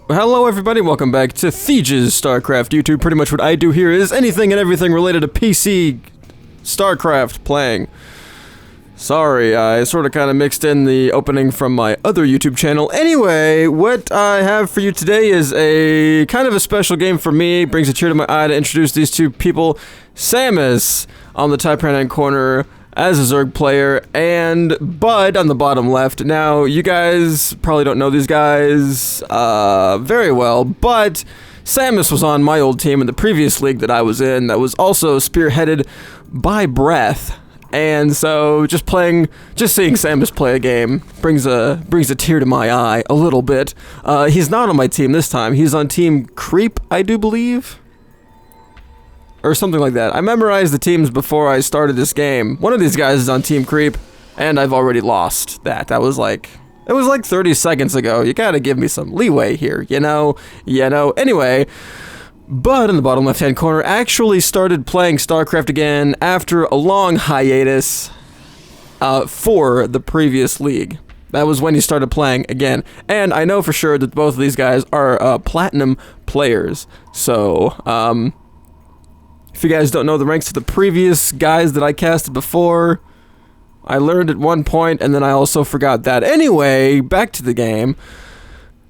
Hello everybody, welcome back to Thiege's StarCraft YouTube. Pretty much what I do here is anything and everything related to PC StarCraft playing. Sorry, I sort of kind of mixed in the opening from my other YouTube channel. Anyway, what I have for you today is a kind of a special game for me. Brings a tear to my eye to introduce these two people. Samus on the top right-hand corner as a Zerg player, and Bud on the bottom left. Now, you guys probably don't know these guys very well, but Samus was on my old team in the previous league that I was in that was also spearheaded by Breath. And so, just seeing Samus play a game brings a tear to my eye a little bit. He's not on my team this time. He's on Team Creep, I do believe. Or something like that. I memorized the teams before I started this game. One of these guys is on Team Creep, and I've already lost that. It was like 30 seconds ago. You gotta give me some leeway here, you know? Anyway, Bud in the bottom left-hand corner actually started playing StarCraft again after a long hiatus for the previous league. That was when he started playing again. And I know for sure that both of these guys are platinum players. So, if you guys don't know the ranks of the previous guys that I casted before, I learned at one point, and then I also forgot that. Anyway, back to the game.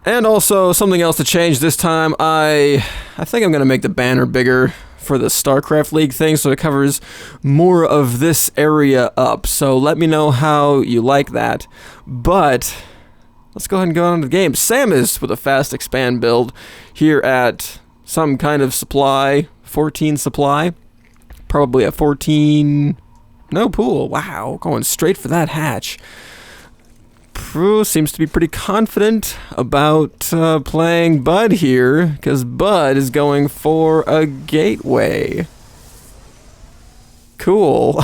And also, something else to change this time, I think I'm going to make the banner bigger for the StarCraft League thing, so it covers more of this area up. So let me know how you like that. But let's go ahead and go on to the game. Samus with a fast expand build here at some kind of supply. 14 supply, probably a 14, no pool, wow, going straight for that hatch. Seems to be pretty confident about playing Bud here, because Bud is going for a gateway. Cool.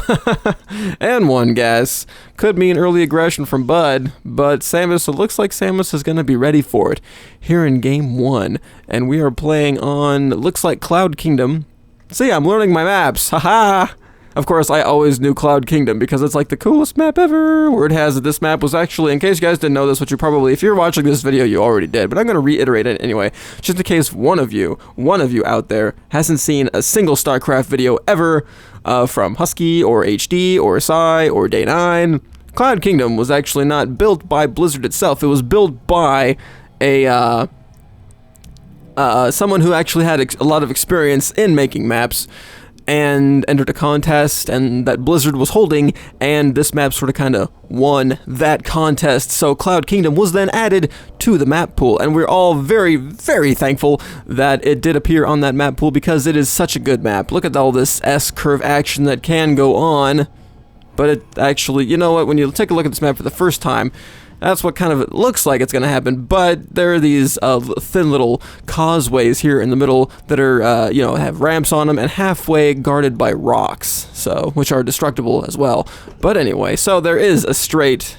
And one guess. Could mean early aggression from Bud, but Samus, it looks like Samus is going to be ready for it here in Game 1. And we are playing on, looks like Cloud Kingdom. See, I'm learning my maps. Haha! Of course, I always knew Cloud Kingdom because it's like the coolest map ever. Word has it, this map was actually, in case you guys didn't know this, which you probably, if you're watching this video, you already did, but I'm going to reiterate it anyway, just in case one of you out there hasn't seen a single StarCraft video ever from Husky or HD or Psy or Day 9. Cloud Kingdom was actually not built by Blizzard itself. It was built by a someone who actually had a lot of experience in making maps and entered a contest and that Blizzard was holding, and this map sort of kind of won that contest. So Cloud Kingdom was then added to the map pool, and we're all very, very thankful that it did appear on that map pool because it is such a good map. Look at all this S-curve action that can go on, but it actually, you know what, when you take a look at this map for the first time, that's what kind of it looks like it's going to happen, but there are these thin little causeways here in the middle that are, have ramps on them and halfway guarded by rocks, so, which are destructible as well. But anyway, so there is a straight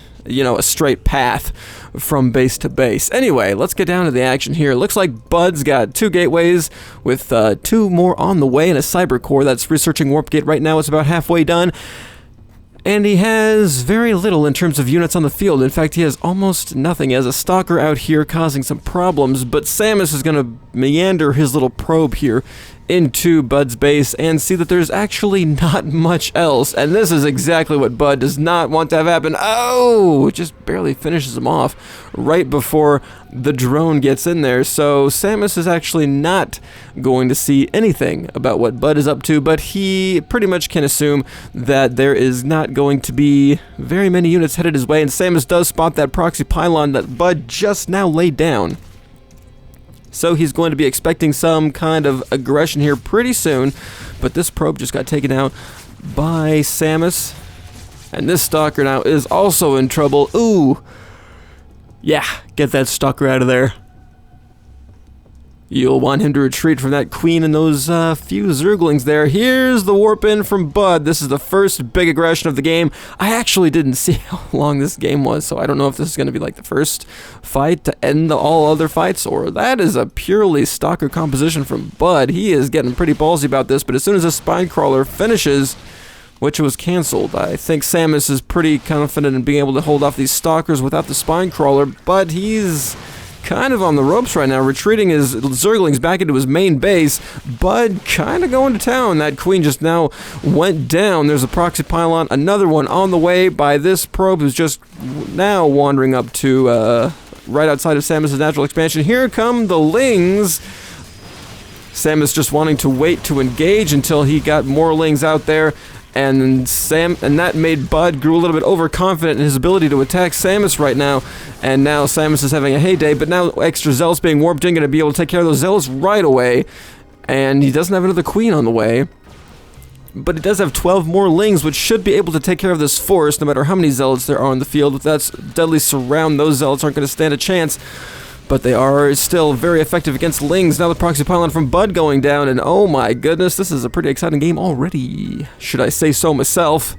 path from base to base. Anyway, let's get down to the action here. Looks like Bud's got 2 gateways with 2 more on the way and a cyber core that's researching Warp Gate right now. It's about halfway done. And he has very little in terms of units on the field. In fact, he has almost nothing. He has a stalker out here causing some problems, but Samus is going to meander his little probe here into Bud's base and see that there's actually not much else. And this is exactly what Bud does not want to have happen. Oh, it just barely finishes him off right before the drone gets in there. So Samus is actually not going to see anything about what Bud is up to, but he pretty much can assume that there is not going to be very many units headed his way, and Samus does spot that proxy pylon that Bud just now laid down. So he's going to be expecting some kind of aggression here pretty soon, but this probe just got taken out by Samus, and this stalker now is also in trouble. Ooh, yeah, get that stalker out of there. You'll want him to retreat from that queen and those few zerglings there. Here's the warp in from Bud. This is the first big aggression of the game. I actually didn't see how long this game was, so I don't know if this is going to be like the first fight to end all other fights, or that is a purely stalker composition from Bud. He is getting pretty ballsy about this, but as soon as the spine crawler finishes, which was canceled, I think Samus is pretty confident in being able to hold off these stalkers without the spine crawler, but he's kind of on the ropes right now, retreating his Zerglings back into his main base. Bud kind of going to town. That queen just now went down. There's a proxy pylon, another one on the way by this probe who's just now wandering up to right outside of Samus' natural expansion. Here come the Lings. Samus just wanting to wait to engage until he got more Lings out there. And that made Bud grew a little bit overconfident in his ability to attack Samus right now. And now Samus is having a heyday, but now extra Zealots being warped in, going to be able to take care of those Zealots right away. And he doesn't have another queen on the way. But he does have 12 more Lings, which should be able to take care of this force, no matter how many Zealots there are on the field. If that's Deadly Surround, those Zealots aren't going to stand a chance. But they are still very effective against Lings. Now the proxy pylon from Bud going down, and oh my goodness, this is a pretty exciting game already, should I say so myself.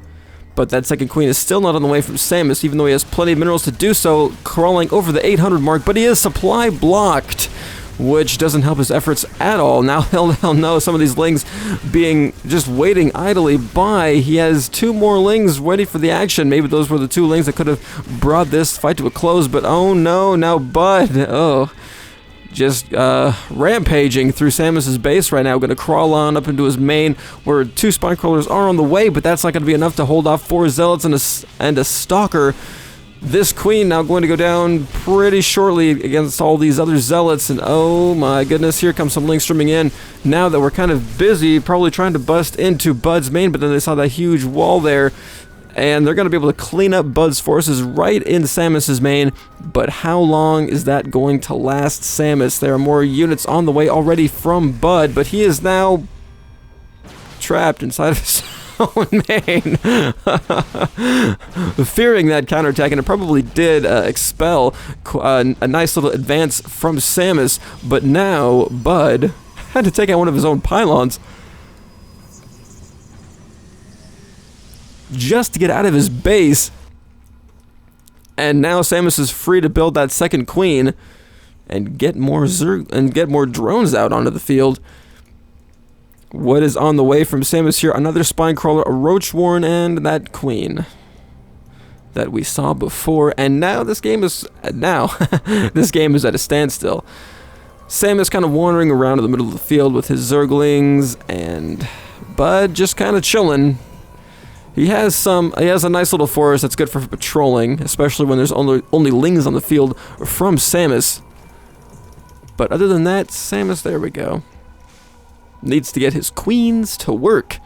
But that second queen is still not on the way from Samus, even though he has plenty of minerals to do so, crawling over the 800 mark, but he is supply blocked, which doesn't help his efforts at all. Now he'll know some of these Lings being just waiting idly by. He has 2 more Lings ready for the action. Maybe those were the 2 Lings that could have brought this fight to a close, but oh no, now Bud, just rampaging through Samus's base right now, going to crawl on up into his main, where 2 spine crawlers are on the way, but that's not going to be enough to hold off 4 Zealots and a Stalker. This queen now going to go down pretty shortly against all these other Zealots, and oh my goodness, here comes some Lings streaming in. Now that we're kind of busy, probably trying to bust into Bud's main, but then they saw that huge wall there, and they're going to be able to clean up Bud's forces right in Samus's main. But how long is that going to last, Samus? There are more units on the way already from Bud, but he is now trapped inside of his own main. Fearing that counterattack, and it probably did expel a nice little advance from Samus, but now Bud had to take out one of his own pylons just to get out of his base. And now Samus is free to build that second queen and get more drones out onto the field. What is on the way from Samus here? Another spine crawler, a roach warren, and that queen that we saw before. And now this game is this game is at a standstill. Samus kind of wandering around in the middle of the field with his Zerglings, and Bud just kind of chilling. He has a nice little forest that's good for patrolling, especially when there's only Lings on the field from Samus. But other than that, Samus, there we go, needs to get his queens to work.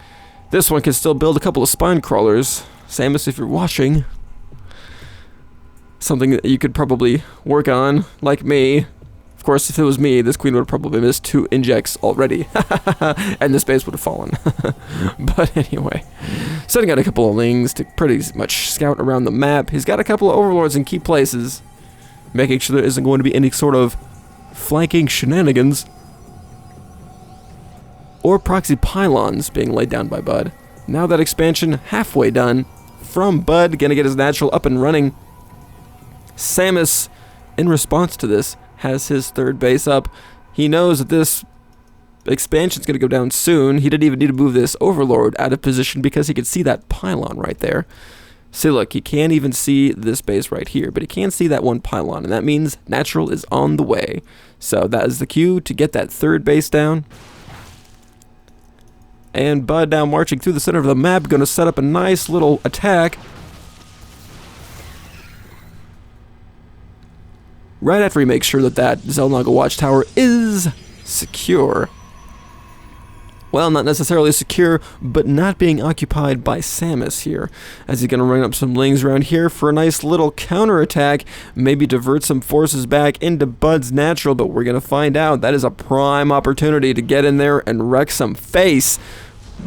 This one can still build a couple of spine crawlers. Samus, if you're watching, something that you could probably work on, like me. Of course, if it was me, this queen would have probably missed 2 injects already, and this base would have fallen. But anyway, setting out a couple of Lings to pretty much scout around the map. He's got a couple of overlords in key places, making sure there isn't going to be any sort of flanking shenanigans or proxy pylons being laid down by Bud. Now that expansion halfway done from Bud, gonna get his natural up and running. Samus, in response to this, has his third base up. He knows that this expansion's gonna go down soon. He didn't even need to move this overlord out of position because he could see that pylon right there. See, look, he can't even see this base right here, but he can see that one pylon, and that means natural is on the way. So that is the cue to get that third base down. And Bud now marching through the center of the map, going to set up a nice little attack. Right after he makes sure that that Xel'Naga watchtower is secure. Well, not necessarily secure, but not being occupied by Samus here. As he's going to run up some Lings around here for a nice little counterattack. Maybe divert some forces back into Bud's natural, but we're going to find out that is a prime opportunity to get in there and wreck some face.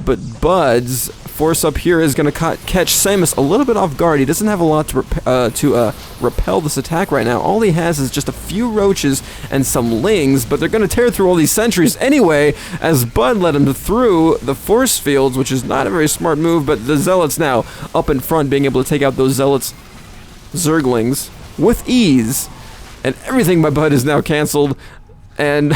But Bud's force up here is going to catch Samus a little bit off guard. He doesn't have a lot to repel this attack right now. All he has is just a few roaches and some Lings, but they're going to tear through all these sentries anyway, as Bud led him through the force fields, which is not a very smart move, but the Zealots now up in front, being able to take out those Zealots' Zerglings with ease. And everything by Bud is now canceled. And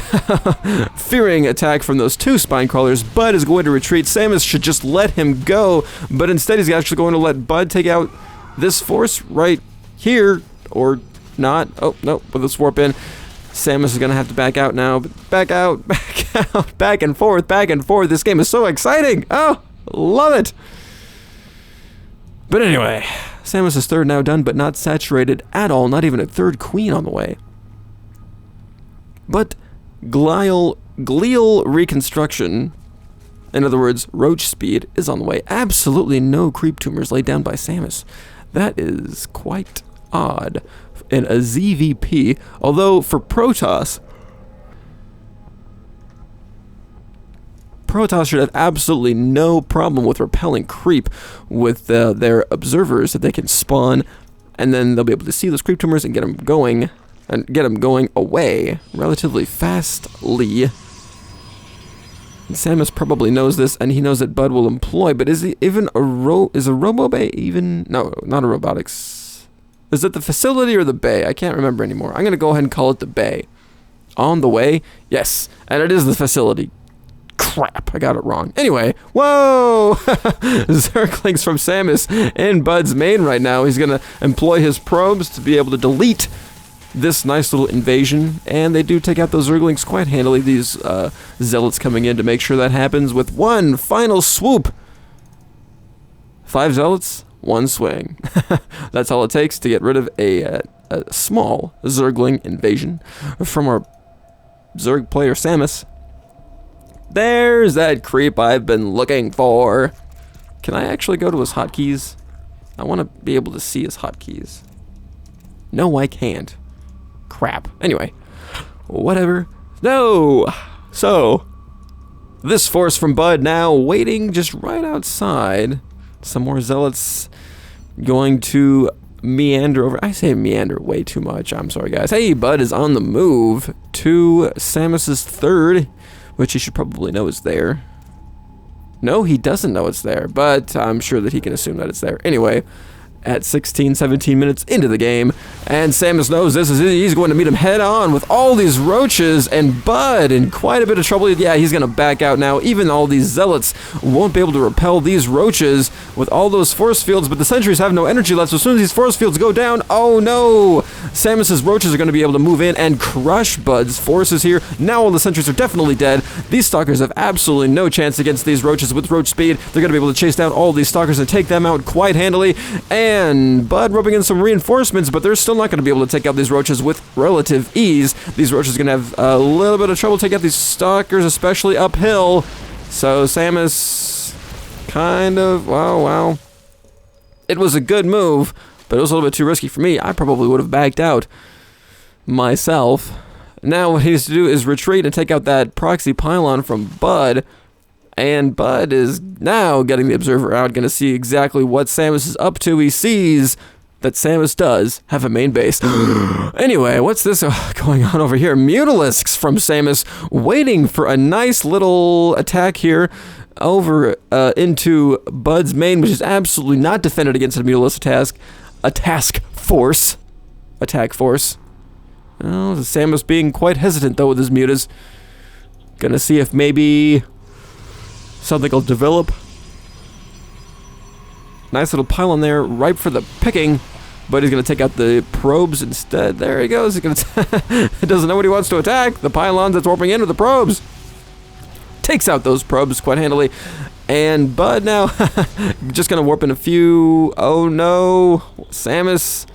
fearing attack from those 2 spine crawlers, Bud is going to retreat. Samus should just let him go, but instead he's actually going to let Bud take out this force right here, or not. Oh, no, with this warp in. Samus is gonna have to back out now. Back out, back out, back and forth, back and forth. This game is so exciting. Oh, love it. But anyway, Samus is third now done, but not saturated at all. Not even a third queen on the way. But glial reconstruction, in other words, roach speed, is on the way. Absolutely no creep tumors laid down by Samus. That is quite odd in a ZVP, although for Protoss should have absolutely no problem with repelling creep with their observers that they can spawn, and then they'll be able to see those creep tumors and get them going away relatively fastly. And Samus probably knows this, and he knows that Bud will employ, but is he even is a Robo Bay even? No, not a robotics. Is it the facility or the bay? I can't remember anymore. I'm going to go ahead and call it the bay. On the way? Yes, and it is the facility. Crap, I got it wrong. Anyway, whoa! Zerglings from Samus in Bud's main right now. He's going to employ his probes to be able to delete this nice little invasion, and they do take out those Zerglings quite handily. These zealots coming in to make sure that happens with one final swoop. 5 zealots, 1 swing. That's all it takes to get rid of a small Zergling invasion from our Zerg player Samus. There's that creep I've been looking for. Can I actually go to his hotkeys? I want to be able to see his hotkeys. No, I can't. Crap. Anyway, whatever. No! So, this force from Bud now waiting just right outside. Some more zealots going to meander over. I say meander way too much. I'm sorry, guys. Hey, Bud is on the move to Samus's third, which he should probably know is there. No, he doesn't know it's there, but I'm sure that he can assume that it's there. Anyway, at 16, 17 minutes into the game, and Samus knows this is it. He's going to meet him head on with all these roaches, and Bud in quite a bit of trouble. Yeah, he's going to back out now. Even all these zealots won't be able to repel these roaches with all those force fields, but the sentries have no energy left, so as soon as these force fields go down, oh no! Samus's roaches are going to be able to move in and crush Bud's forces here. Now all the sentries are definitely dead. These stalkers have absolutely no chance against these roaches with roach speed. They're going to be able to chase down all these stalkers and take them out quite handily, and Bud rubbing in some reinforcements, but they're still not going to be able to take out these roaches with relative ease. These roaches are going to have a little bit of trouble taking out these stalkers, especially uphill. So Samus kind of, wow. It was a good move, but it was a little bit too risky for me. I probably would have backed out myself. Now what he needs to do is retreat and take out that proxy pylon from Bud. And Bud is now getting the observer out, going to see exactly what Samus is up to. He sees that Samus does have a main base. Anyway, what's this going on over here? Mutalisks from Samus waiting for a nice little attack here over into Bud's main, which is absolutely not defended against a Mutalisk attack force. Oh, Samus being quite hesitant though with his mutas. Gonna see if maybe something will develop. Nice little pylon there, ripe for the picking, but he's going to take out the probes instead. There he goes. He's going to doesn't know what he wants to attack. The pylons that's warping into the probes. Takes out those probes quite handily. And Bud now just going to warp in a few. Oh no, Samus,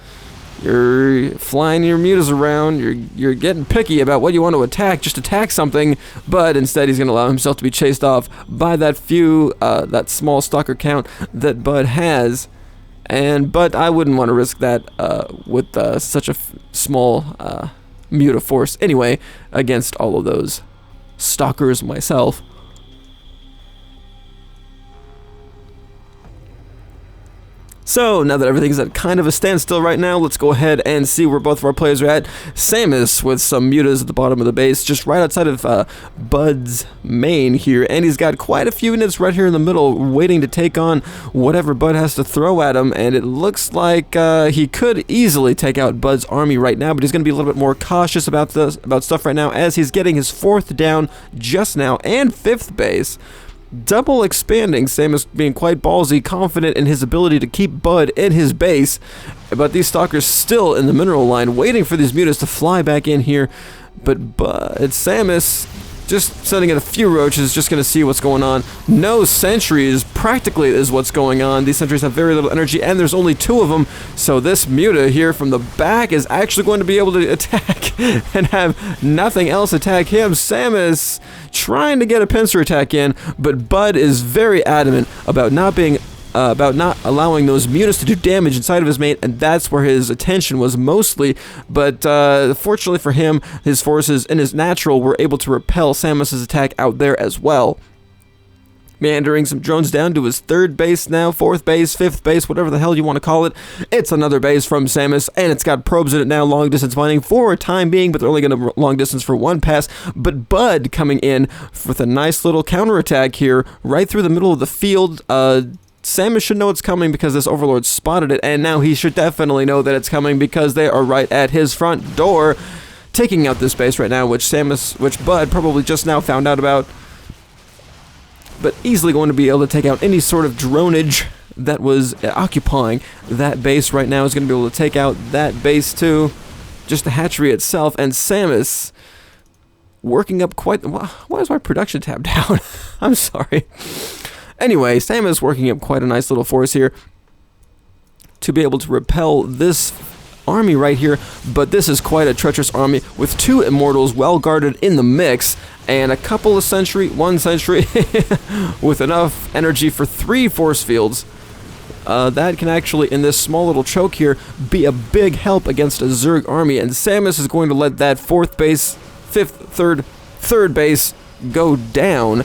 you're flying your mutas around. You're getting picky about what you want to attack. Just attack something, but instead he's going to allow himself to be chased off by that small stalker count that Bud has. But I wouldn't want to risk that with such a small muta force anyway against all of those stalkers myself. So, now that everything's at kind of a standstill right now, let's go ahead and see where both of our players are at. Samus with some mutas at the bottom of the base, just right outside of Bud's main here, and he's got quite a few units right here in the middle waiting to take on whatever Bud has to throw at him, and it looks like he could easily take out Bud's army right now, but he's going to be a little bit more cautious about stuff right now as he's getting his 4th down just now and 5th base. Double expanding, Samus being quite ballsy, confident in his ability to keep Bud in his base, but these stalkers still in the mineral line, waiting for these mutas to fly back in here. but it's Samus just sending in a few roaches, just gonna see what's going on. No sentries, practically, is what's going on. These sentries have very little energy, and there's only 2 of them, so this Muta here from the back is actually going to be able to attack and have nothing else attack him. Samus trying to get a pincer attack in, but Bud is very adamant about not allowing those mutas to do damage inside of his mate, and that's where his attention was mostly. But fortunately for him, his forces in his natural were able to repel Samus's attack out there as well. Meandering some drones down to his 3rd base now, 4th base, 5th base, whatever the hell you want to call it. It's another base from Samus, and it's got probes in it now, long distance mining for a time being, but they're only going to long distance for 1 pass. But Bud coming in with a nice little counterattack here, right through the middle of the field. Samus should know it's coming because this Overlord spotted it, and now he should definitely know that it's coming because they are right at his front door, taking out this base right now, which Bud probably just now found out about, but easily going to be able to take out any sort of dronage that was occupying that base right now. Is going to be able to take out that base too, just the hatchery itself, and Samus working up quite... Why is my production tab down? I'm sorry. Anyway, Samus working up quite a nice little force here to be able to repel this army right here, but this is quite a treacherous army with 2 immortals well guarded in the mix, and a couple of sentry, 1 sentry, with enough energy for 3 force fields. That can actually, in this small little choke here, be a big help against a Zerg army, and Samus is going to let that 4th base, 5th, 3rd base go down,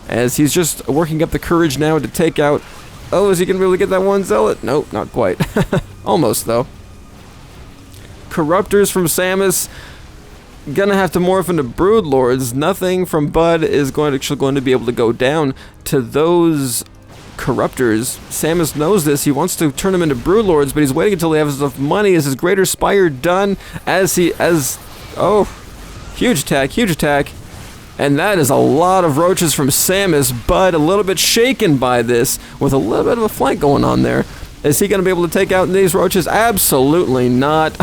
as he's just working up the courage now to take out... Oh, is he going to be able to get that 1 zealot? Nope, not quite. Almost, though. Corruptors from Samus. Gonna have to morph into Broodlords. Nothing from Bud is going to be able to go down to those Corruptors. Samus knows this. He wants to turn them into Broodlords, but he's waiting until he has enough money. Is his Greater Spire done? Oh, huge attack, huge attack. And that is a lot of roaches from Samus. Bud a little bit shaken by this, with a little bit of a flank going on there. Is he going to be able to take out these roaches? Absolutely not.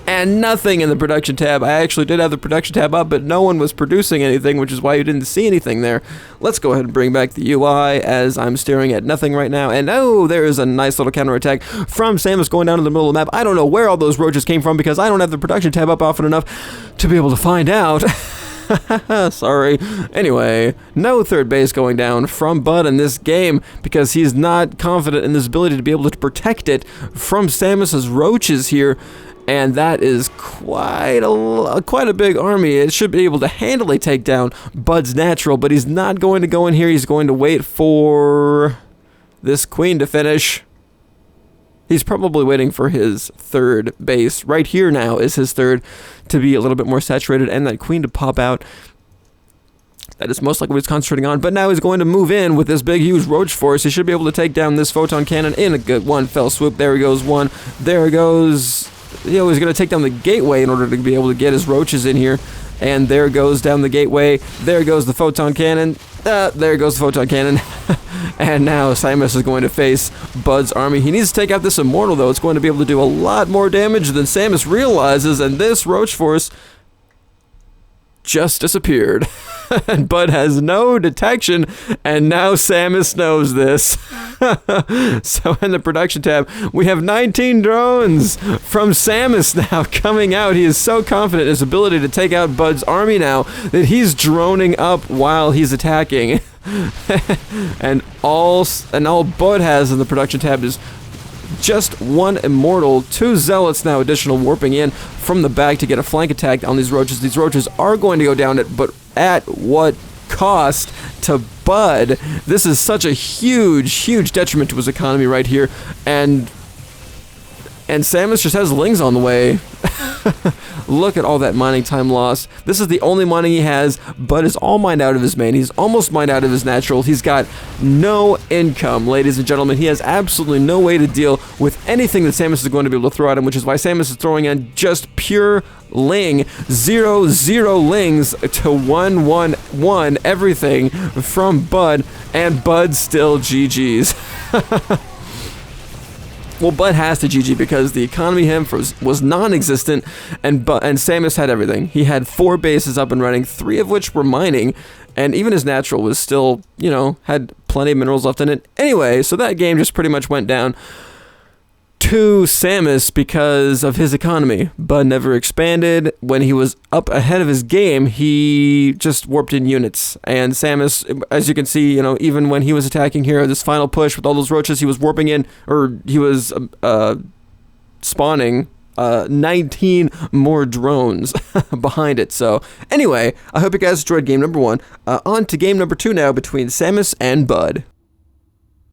And nothing in the production tab. I actually did have the production tab up, but no one was producing anything, which is why you didn't see anything there. Let's go ahead and bring back the UI, as I'm staring at nothing right now. And oh, there is a nice little counterattack from Samus going down to the middle of the map. I don't know where all those roaches came from because I don't have the production tab up often enough to be able to find out. Sorry. Anyway, no 3rd base going down from Bud in this game because he's not confident in his ability to be able to protect it from Samus's roaches here. And that is quite a big army. It should be able to handily take down Bud's natural, but he's not going to go in here. He's going to wait for this queen to finish. He's probably waiting for his 3rd base. Right here now is his 3rd to be a little bit more saturated and that queen to pop out. That is most likely what he's concentrating on, but now he's going to move in with this big, huge roach force. He should be able to take down this photon cannon in a good 1 fell swoop. There he goes, 1. There he goes... he's going to take down the gateway in order to be able to get his roaches in here. And there goes down the gateway. There goes the photon cannon. There goes the photon cannon. And now Samus is going to face Bud's army. He needs to take out this immortal, though. It's going to be able to do a lot more damage than Samus realizes. And this roach force just disappeared. And Bud has no detection, and now Samus knows this. So in the production tab, we have 19 drones from Samus now coming out. He is so confident in his ability to take out Bud's army now that he's droning up while he's attacking. and all Bud has in the production tab is just 1 immortal, 2 zealots now additional warping in from the back to get a flank attack on these roaches. These roaches are going to go down it, but at what cost to Bud? This is such a huge detriment to his economy right here, and Samus just has lings on the way. Look at all that mining time lost. This is the only mining he has. Bud is all mined out of his main. He's almost mined out of his natural. He's got no income, ladies and gentlemen. He has absolutely no way to deal with anything that Samus is going to be able to throw at him, which is why Samus is throwing in just pure ling. 0 lings to 1 everything from Bud, and Bud still GG's. Well, Bud has to GG because the economy was non-existent, and Samus had everything. He had 4 bases up and running, 3 of which were mining, and even his natural was still, had plenty of minerals left in it. Anyway, so that game just pretty much went down to Samus because of his economy. Bud never expanded. When he was up ahead of his game, he just warped in units. And Samus, as you can see, even when he was attacking here, this final push with all those roaches, he was warping in, or he was spawning 19 more drones behind it. So anyway, I hope you guys enjoyed game number 1. On to game number 2 now between Samus and Bud.